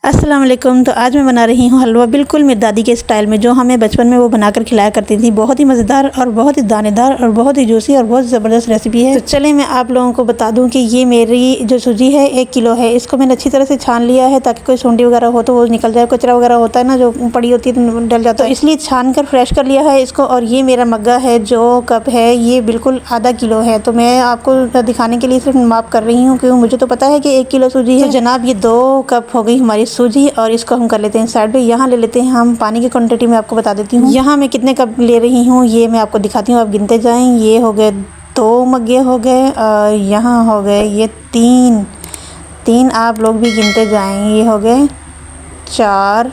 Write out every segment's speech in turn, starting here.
अस्सलाम वालेकुम। तो आज मैं बना रही हूँ हलवा बिल्कुल मेरी दादी के स्टाइल में, जो हमें बचपन में वो बनाकर खिलाया करती थी। बहुत ही मज़ेदार और बहुत ही दानेदार और बहुत ही जूसी और बहुत ज़बरदस्त रेसिपी है। तो चलें मैं आप लोगों को बता दूं कि ये मेरी जो सूजी है 1 किलो है। इसको मैंने अच्छी तरह से छान लिया है ताकि कोई सूंडी वगैरह हो तो वो निकल जाए। कचरा वगैरह होता है ना जो पड़ी होती है तो डल जाता है, तो इसलिए छान कर फ्रेश कर लिया है इसको। और ये मेरा मग्गा है, जो कप है ये बिल्कुल आधा किलो है। तो मैं आपको दिखाने के लिए सिर्फ माप कर रही हूँ क्योंकि मुझे तो पता है कि 1 किलो सूजी है। तो जनाब ये 2 कप हो गई हमारी सूजी और इसको हम कर लेते हैं साइड पे। यहाँ ले लेते हैं हम पानी की क्वांटिटी मैं आपको बता देती हूँ। यहाँ मैं कितने कप ले रही हूँ ये मैं आपको दिखाती हूँ, आप गिनते जाएं। ये हो गए 2 मग्गे हो गए और यहाँ हो गए ये 3 आप लोग भी गिनते जाएं। ये हो गए 4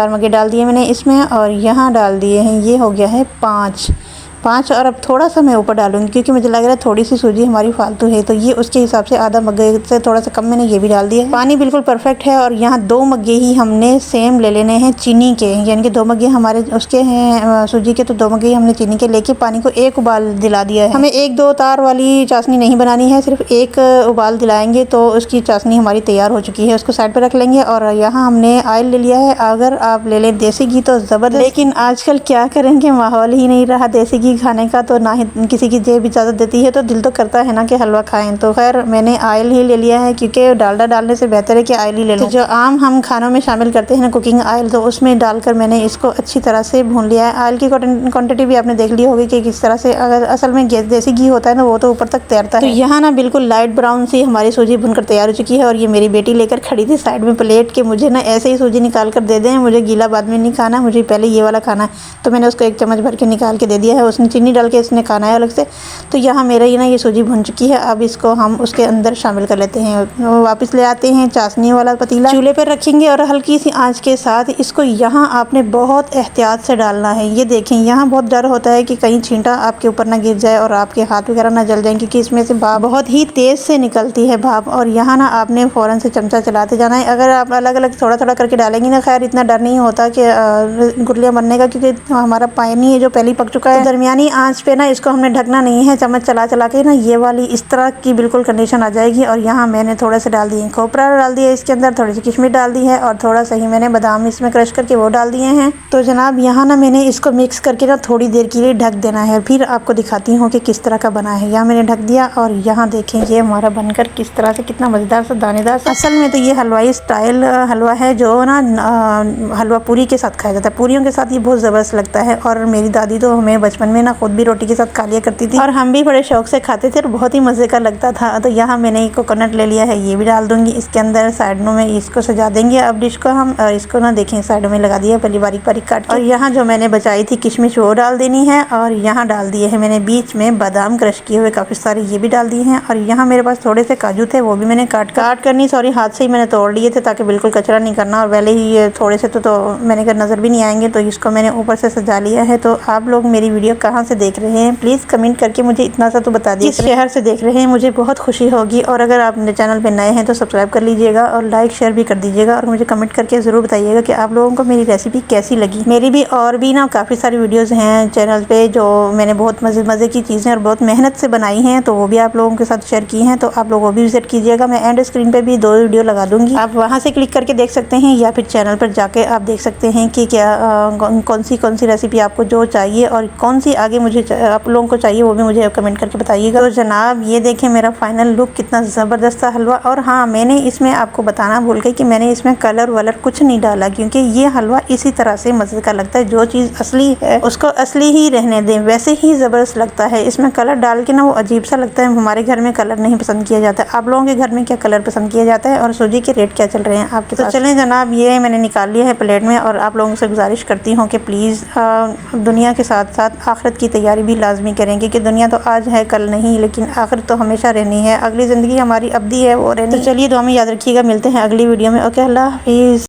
मग्गे डाल दिए मैंने इसमें और यहाँ डाल दिए हैं, ये हो गया है 5 और अब थोड़ा सा मैं ऊपर डालूंगी क्योंकि मुझे लग रहा है थोड़ी सी सूजी हमारी फालतू है, तो ये उसके हिसाब से आधा मग्गे से थोड़ा सा कम मैंने ये भी डाल दिया है। पानी बिल्कुल परफेक्ट है। और यहाँ 2 मग्गे ही हमने सेम ले लेने हैं चीनी के, यानी कि 2 मग्गे हमारे उसके हैं सूजी के, तो 2 मग्गे हमने चीनी के लेके पानी को 1 उबाल दिला दिया है। हमें 1-2 तार वाली चाशनी नहीं बनानी है, सिर्फ 1 उबाल दिलाएंगे तो उसकी चाशनी हमारी तैयार हो चुकी है। उसको साइड पर रख लेंगे। और यहाँ हमने ऑयल ले लिया है। अगर आप ले लें देसी घी तो ज़बरदस्त, लेकिन आजकल क्या करेंगे, माहौल ही नहीं रहा देसी घी खाने का, तो ना ही किसी की जेब इजाज़त देती है, तो दिल तो करता है ना कि हलवा खाएं। तो खैर मैंने ऑयल ही ले लिया है क्योंकि डालडा डालने से बेहतर है कि ऑयल ही ले लो। तो जो आम हम खानों में शामिल करते हैं ना कुकिंग ऑयल, तो उसमें डालकर मैंने इसको अच्छी तरह से भून लिया है। ऑयल की क्वांटिटी भी आपने देख ली होगी कि किस तरह से, अगर असल में देसी घी होता है ना वो तो ऊपर तक तैरता है। तो यहाँ ना बिल्कुल लाइट ब्राउन सी हमारी सूजी भुनकर तैयार हो चुकी है। और ये मेरी बेटी लेकर खड़ी थी साइड में प्लेट के, मुझे ना ऐसे ही सूजी निकाल कर दे दें, मुझे गीला बाद में नहीं खाना, मुझे पहले ये वाला खाना है। तो मैंने उसको 1 चम्मच भर के निकाल के दे दिया है। उसने चीनी डाल के इसने खाना है अलग से। तो यहाँ मेरा ये ना ये सूजी भुन चुकी है। अब इसको हम उसके अंदर शामिल कर लेते हैं। वापस ले आते हैं चाशनी वाला पतीला, चूल्हे पर रखेंगे और हल्की सी आंच के साथ इसको यहाँ आपने बहुत एहतियात से डालना है। ये देखें, यहाँ बहुत डर होता है कि कहीं छींटा आपके ऊपर ना गिर जाए और आपके हाथ वगैरह ना जल जाए, क्योंकि इसमें से भाप बहुत ही तेज़ से निकलती है भाप। और यहाँ ना आपने फ़ौरन से चमचा चलाते जाना है। अगर आप अलग अलग थोड़ा थोड़ा करके डालेंगी ना, खैर इतना डर नहीं होता कि गुठलियाँ बनने का, क्योंकि हमारा पानी है जो पहले पक चुका है। तो दरमियानी आँच पे ना इसको हमने ढकना नहीं है, चम्मच चला चला के ना ये वाली इस तरह की बिल्कुल कंडीशन आ जाएगी। और यहाँ मैंने थोड़ा सा डाल दिए खोपरा डाल दिया इसके अंदर, थोड़ी सी किशमिश डाल दी है और थोड़ा सा ही मैंने बादाम इसमें क्रश करके वो डाल दिए हैं। तो जनाब यहाँ ना मैंने इसको मिक्स करके ना थोड़ी देर के लिए ढक देना है, फिर आपको दिखाती हूँ कि किस तरह का बना है। यहाँ मैंने ढक दिया और यहाँ देखें ये हमारा बनकर किस तरह से कितना मज़ेदार सा दानेदार। असल में तो ये हलवाई स्टाइल हलवा है जो ना हलवा पूरी के साथ खाया जाता है। पूरियों के साथ ये बहुत ज़बरदस्त लगता है। और मेरी दादी तो हमें बचपन में ना खुद भी रोटी के साथ खा लिया करती थी और हम भी बड़े शौक से खाते थे और बहुत ही मज़े का लगता था। तो यहाँ मैंने कोकोनट ले लिया है, ये भी डाल दूँगी इसके अंदर। साइडों में इसको सजा देंगे अब डिश को हम। और इसको ना देखें साइडों में लगा दिया पहले बारीक बारीक काट के। और यहाँ जो मैंने बचाई थी किशमिश वो डाल देनी है। और यहाँ डाल दिए हैं मैंने बीच में बादाम क्रश किए हुए काफ़ी सारे, ये भी डाल दिए हैं। और यहाँ मेरे पास थोड़े से काजू थे, वो भी मैंने काट करनी सॉरी हाथ से ही मैंने तोड़ लिए थे ताकि बिल्कुल कचरा नहीं करना। और पहले ही ये थोड़े से तो मैंने कहा नज़र भी नहीं आएंगे, तो इसको मैंने ऊपर से सजा लिया है। तो आप लोग मेरी वीडियो कहाँ से देख रहे हैं प्लीज़ कमेंट करके मुझे इतना सा तो बता दीजिए, किस शहर से देख रहे हैं, मुझे बहुत खुशी होगी। और अगर आप मेरे चैनल पे नए हैं तो सब्सक्राइब कर लीजिएगा और लाइक शेयर भी कर दीजिएगा। और मुझे कमेंट करके ज़रूर बताइएगा कि आप लोगों को मेरी रेसिपी कैसी लगी। मेरी भी और भी ना काफ़ी सारी वीडियोज़ हैं चैनल पे जो मैंने बहुत मज़े की चीज़ें और बहुत मेहनत से बनाई हैं, तो वो भी आप लोगों के साथ शेयर की हैं। तो आप लोग वो भी विजिट कीजिएगा। मैं एंड स्क्रीन पर भी 2 वीडियो लगा दूँगी, आप वहाँ से क्लिक करके देख सकते हैं या फिर चैनल पर जाके आप देख सकते हैं कि क्या कौन सी रेसिपी आपको जो चाहिए और कौन सी आगे मुझे आप लोगों को चाहिए, वो भी मुझे कमेंट करके बताइएगा। तो जनाब ये देखें मेरा फाइनल लुक कितना ज़बरदस्त सा हलवा। और हाँ मैंने इसमें आपको बताना भूल गई कि मैंने इसमें कलर वलर कुछ नहीं डाला, क्योंकि ये हलवा इसी तरह से मज़े का लगता है। जो चीज़ असली है उसको असली ही रहने दें, वैसे ही ज़बरदस्त लगता है। इसमें कलर डाल के ना वो अजीब सा लगता है। हमारे घर में कलर नहीं पसंद किया जाता। आप लोगों के घर में क्या कलर पसंद किया जाता है और सूजी के रेट क्या चल रहे हैं आपके पास? तो चलें जनाब ये मैंने निकाल लिया है प्लेट में। और आप लोगों से गुजारिश करती हूँ कि प्लीज़ दुनिया के साथ साथ आखिरत की तैयारी भी लाजमी करें, क्योंकि दुनिया तो आज है कल नहीं, लेकिन आखिरत तो हमेशा रहनी है। अगली ज़िंदगी हमारी अब्दी है वो रहनी। तो चलिए दुआ में याद रखिएगा, मिलते हैं अगली वीडियो में। ओके, अल्लाह हाफिज़।